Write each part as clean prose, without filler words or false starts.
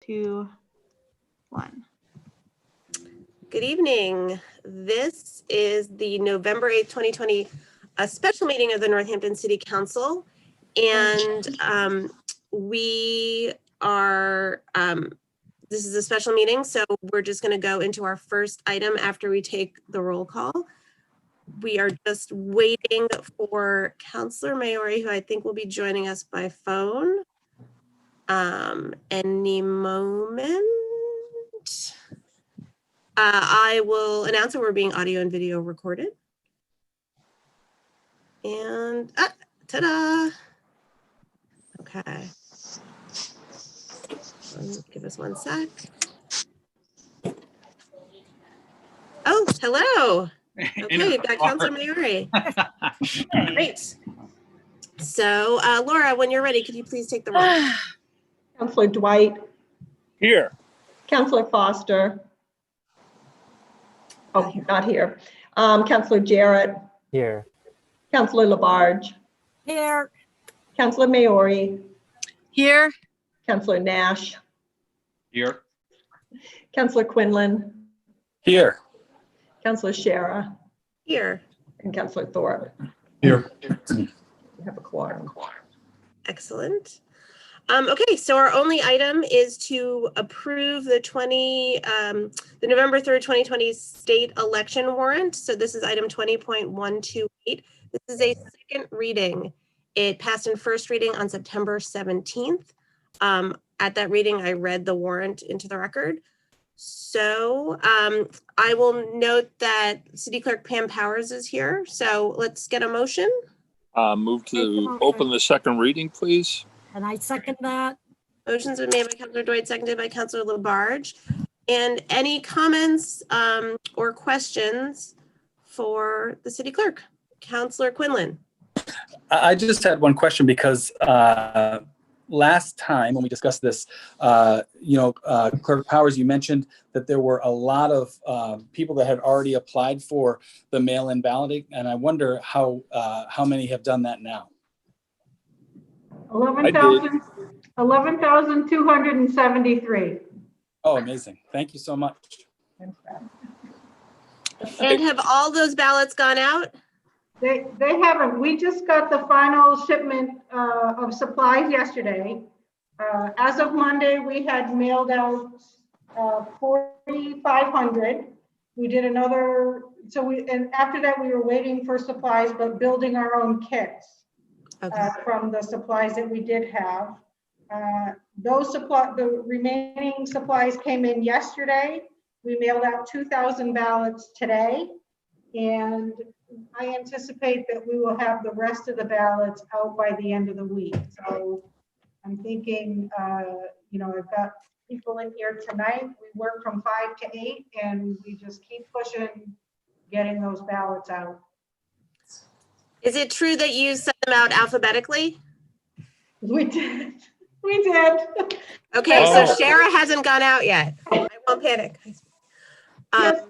2, 1. Good evening. This is the November 8th, 2020 special meeting of the Northampton City Council. And this is a special meeting, so we're just going to go into our first item after we take the roll call. We are just waiting for Councilor Maori, who I think will be joining us by phone any moment. I will announce that we're being audio and video recorded. And ta-da! Okay. Give us 1 sec. Oh, hello. Okay, we've got Councilor Maori. Great. So, Laura, when you're ready, could you please take the roll? Councilor Dwight. Here. Councilor Foster. Oh, not here. Councilor Jarrett. Here. Councilor Labarge. Here. Councilor Maori. Here. Councilor Nash. Here. Councilor Quinlan. Here. Councilor Shara. Here. And Councilor Thorpe. Here. We have a quorum. Excellent. Okay, so our only item is to approve the November 3rd, 2020 state election warrant. So this is item 20.128. This is a second reading. It passed in first reading on September 17th. At that reading, I read the warrant into the record. So I will note that City Clerk Pam Powers is here. So let's get a motion. Move to open the second reading, please. And I second that. Motion's been made by Councilor Dwight, seconded by Councilor Labarge. And any comments or questions for the city clerk? Councilor Quinlan. I just had one question because last time when we discussed this, Clerk Powers, you mentioned that there were a lot of people that had already applied for the mail-in balloting, and I wonder how many have done that now. 11,273. Oh, amazing. Thank you so much. And have all those ballots gone out? They haven't. We just got the final shipment of supplies yesterday. As of Monday, we had mailed out 4,500. We did another, and after that we were waiting for supplies, but building our own kits. Okay. From the supplies that we did have. The remaining supplies came in yesterday. We mailed out 2,000 ballots today, and I anticipate that we will have the rest of the ballots out by the end of the week. So I'm thinking, I've got people in here tonight. We work from 5 to 8, and we just keep pushing, getting those ballots out. Is it true that you sent them out alphabetically? We did. We did. Okay, so Shara hasn't gone out yet. I won't panic. Yes,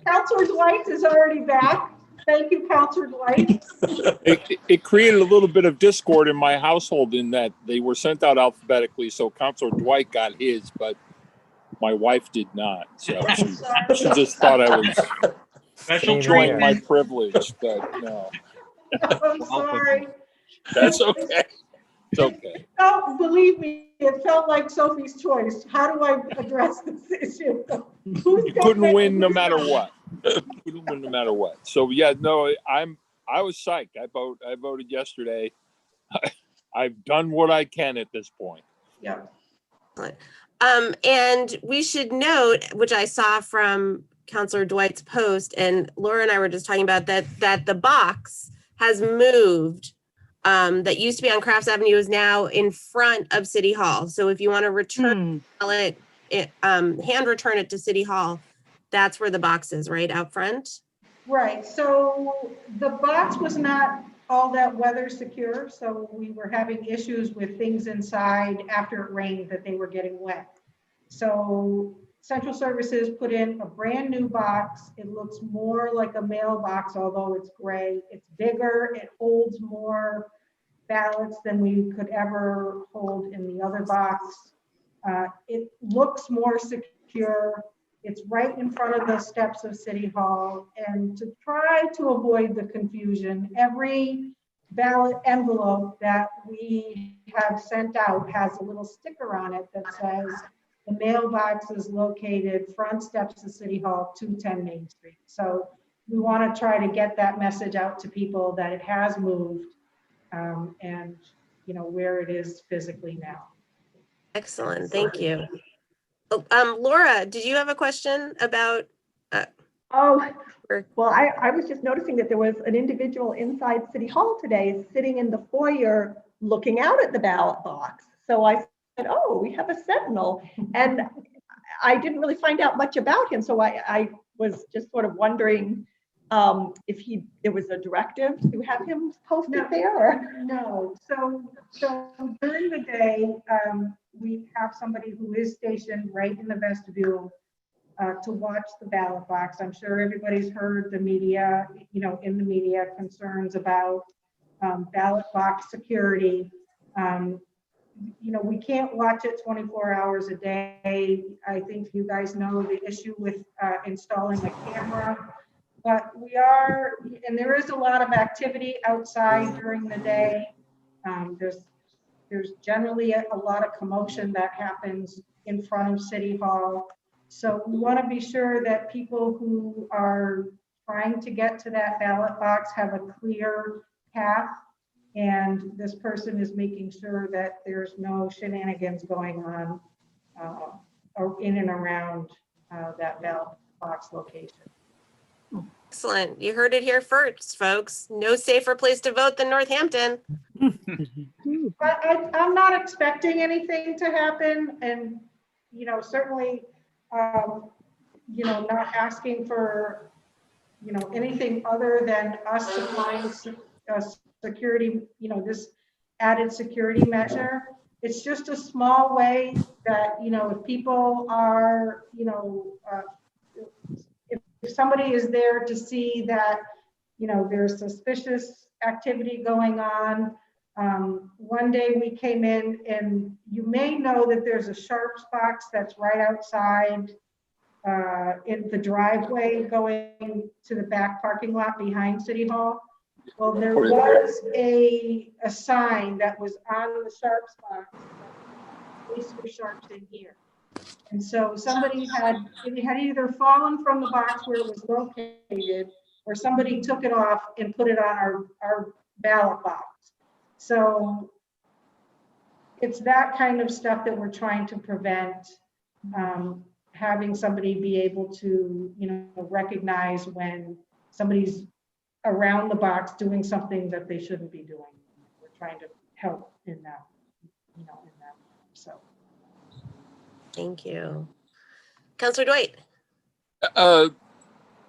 Councilor Dwight is already back. Thank you, Councilor Dwight. It created a little bit of discord in my household in that they were sent out alphabetically, so Councilor Dwight got his, but my wife did not. So she just thought I was enjoying my privilege, but no. I'm sorry. That's okay. It's okay. Oh, believe me, it felt like Sophie's choice. How do I address this issue? You couldn't win no matter what. You couldn't win no matter what. So yeah, no, I was psyched. I voted yesterday. I've done what I can at this point. Yeah. And we should note, which I saw from Councilor Dwight's post, and Laura and I were just talking about that the box has moved. That used to be on Crafts Avenue is now in front of City Hall. So if you want to return it, hand return it to City Hall, that's where the box is, right out front. Right. So the box was not all that weather secure. So we were having issues with things inside after it rained that they were getting wet. So Central Services put in a brand new box. It looks more like a mailbox, although it's gray. It's bigger. It holds more ballots than we could ever hold in the other box. It looks more secure. It's right in front of the steps of City Hall. And to try to avoid the confusion, every ballot envelope that we have sent out has a little sticker on it that says the mailbox is located front steps of City Hall, 210 Main Street. So we want to try to get that message out to people that it has moved, and where it is physically now. Excellent, thank you. Oh, Laura, did you have a question about? Oh, Or- well, I was just noticing that there was an individual inside City Hall today sitting in the foyer looking out at the ballot box. So I said, oh, we have a sentinel. And I didn't really find out much about him. So I was just sort of wondering if there was a directive to have him posted there? Or? No, so during the day, we have somebody who is stationed right in the vestibule to watch the ballot box. I'm sure everybody's heard the media, in the media concerns about ballot box security. We can't watch it 24 hours a day. I think you guys know the issue with installing a camera, but and there is a lot of activity outside during the day. There's generally a lot of commotion that happens in front of City Hall. So we want to be sure that people who are trying to get to that ballot box have a clear path. And this person is making sure that there's no shenanigans going on or in and around that ballot box location. Excellent, you heard it here first, folks. No safer place to vote than Northampton. I'm not expecting anything to happen, and certainly not asking for anything other than us supplying security, this added security measure. It's just a small way that if people are if somebody is there to see that there's suspicious activity going on. One day we came in, and you may know that there's a Sharps box that's right outside in the driveway going to the back parking lot behind City Hall. Well, there was a sign that was on the Sharps box, place for Sharps in here. And so somebody had either fallen from the box where it was located, or somebody took it off and put it on our ballot box. So it's that kind of stuff that we're trying to prevent, having somebody be able to, recognize when somebody's around the box doing something that they shouldn't be doing. We're trying to help in that, so. Thank you. Councilor Dwight.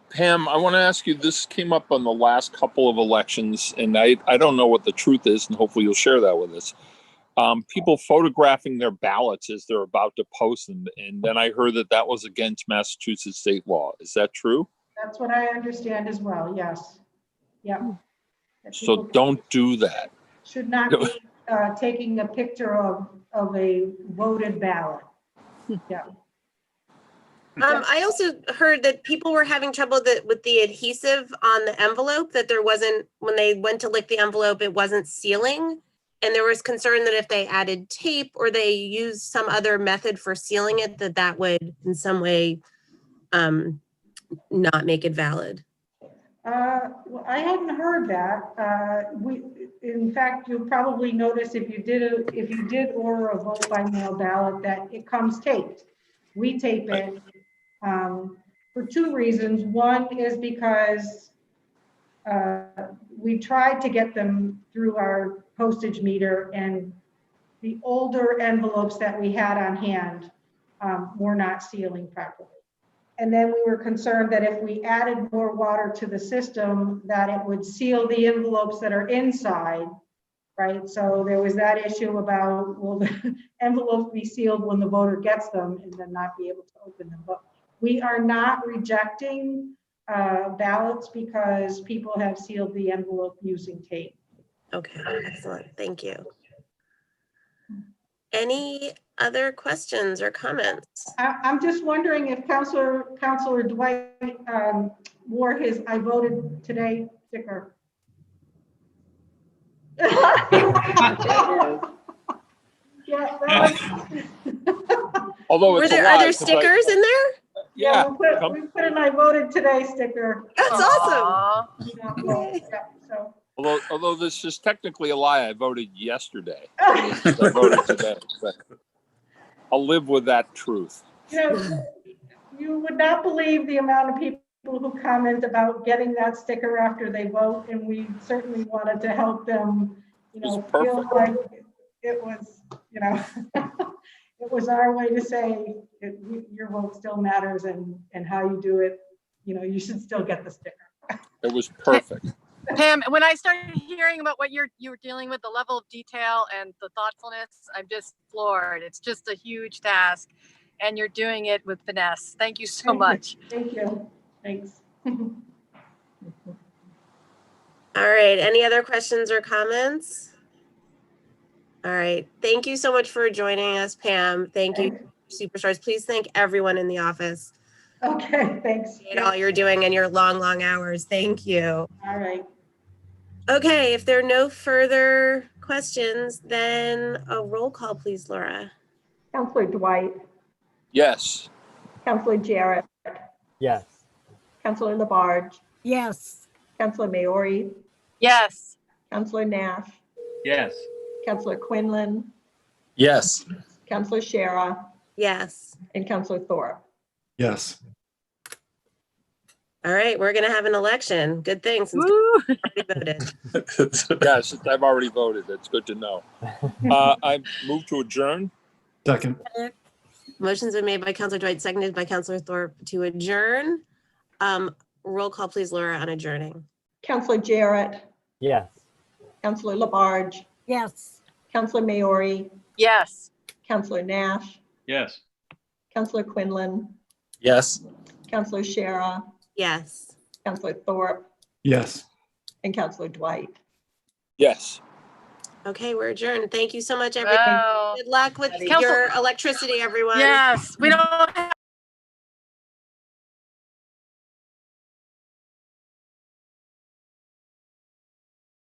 Pam, I want to ask you, this came up on the last couple of elections, and I don't know what the truth is, and hopefully you'll share that with us. People photographing their ballots as they're about to post them, and then I heard that was against Massachusetts state law. Is that true? That's what I understand as well, yes. Yeah. So don't do that. Should not be taking a picture of a voted ballot. Yeah. I also heard that people were having trouble with the adhesive on the envelope, that there wasn't, when they went to lick the envelope, it wasn't sealing. And there was concern that if they added tape or they used some other method for sealing it, that would in some way not make it valid. Well, I hadn't heard that. In fact, you'll probably notice if you did order a vote by mail ballot that it comes taped. We tape it for two reasons. One is because we tried to get them through our postage meter, and the older envelopes that we had on hand were not sealing properly. And then we were concerned that if we added more water to the system, that it would seal the envelopes that are inside, right? So there was that issue about, will the envelopes be sealed when the voter gets them and then not be able to open them? But we are not rejecting ballots because people have sealed the envelope using tape. Okay, excellent, thank you. Any other questions or comments? I'm just wondering if Counselor Dwight wore his "I voted today" sticker. Yeah, Although Are it's a there lie, 'cause stickers in there? Yeah, we put an "I voted today" sticker. That's awesome. Aw. Yeah, so. although this is technically a lie, I voted yesterday. I voted today, but I'll live with that truth. You know, you would not believe the amount of people who comment about getting that sticker after they vote, and we certainly wanted to help them, feel perfect. like it was, it was our way to say your vote still matters, and how you do it, you should still get the sticker. It was perfect. Pam, when I started hearing about what you were dealing with, the level of detail and the thoughtfulness, I'm just floored. It's just a huge task, and you're doing it with finesse. Thank you so much. Thank you. Thanks. All right, any other questions or comments? All right, thank you so much for joining us, Pam. Thank you, Superstars. Please thank everyone in the office. Okay, thanks. Appreciate all you're doing and your long hours. Thank you. All right. Okay, if there are no further questions, then a roll call, please, Laura. Counselor Dwight, Yes. Counselor Jarrett, Yes. Counselor Labarge, Yes. Counselor Maori, Yes. Counselor Nash, Yes. Counselor Quinlan, Yes. Counselor Shara, Yes. and Counselor Thorpe. Yes. All right, we're gonna have an election. Good thing since Woo. we already voted. Yes, I've already voted. That's good to know. I move to adjourn. Second. Motion's been made by Counselor Dwight, seconded by Counselor Thorpe to adjourn. Roll call, please, Laura, on adjourning. Counselor Jarrett, Yes. Counselor Labarge, Yes. Counselor Maori, Yes. Counselor Nash, Yes. Counselor Quinlan, Yes. Counselor Shara, Yes. Counselor Thorpe, Yes. and Counselor Dwight. Yes. Okay, we're adjourned. Thank you so much, everyone. Wow. Good luck with Counsel- your electricity, everyone. Yes. We don't have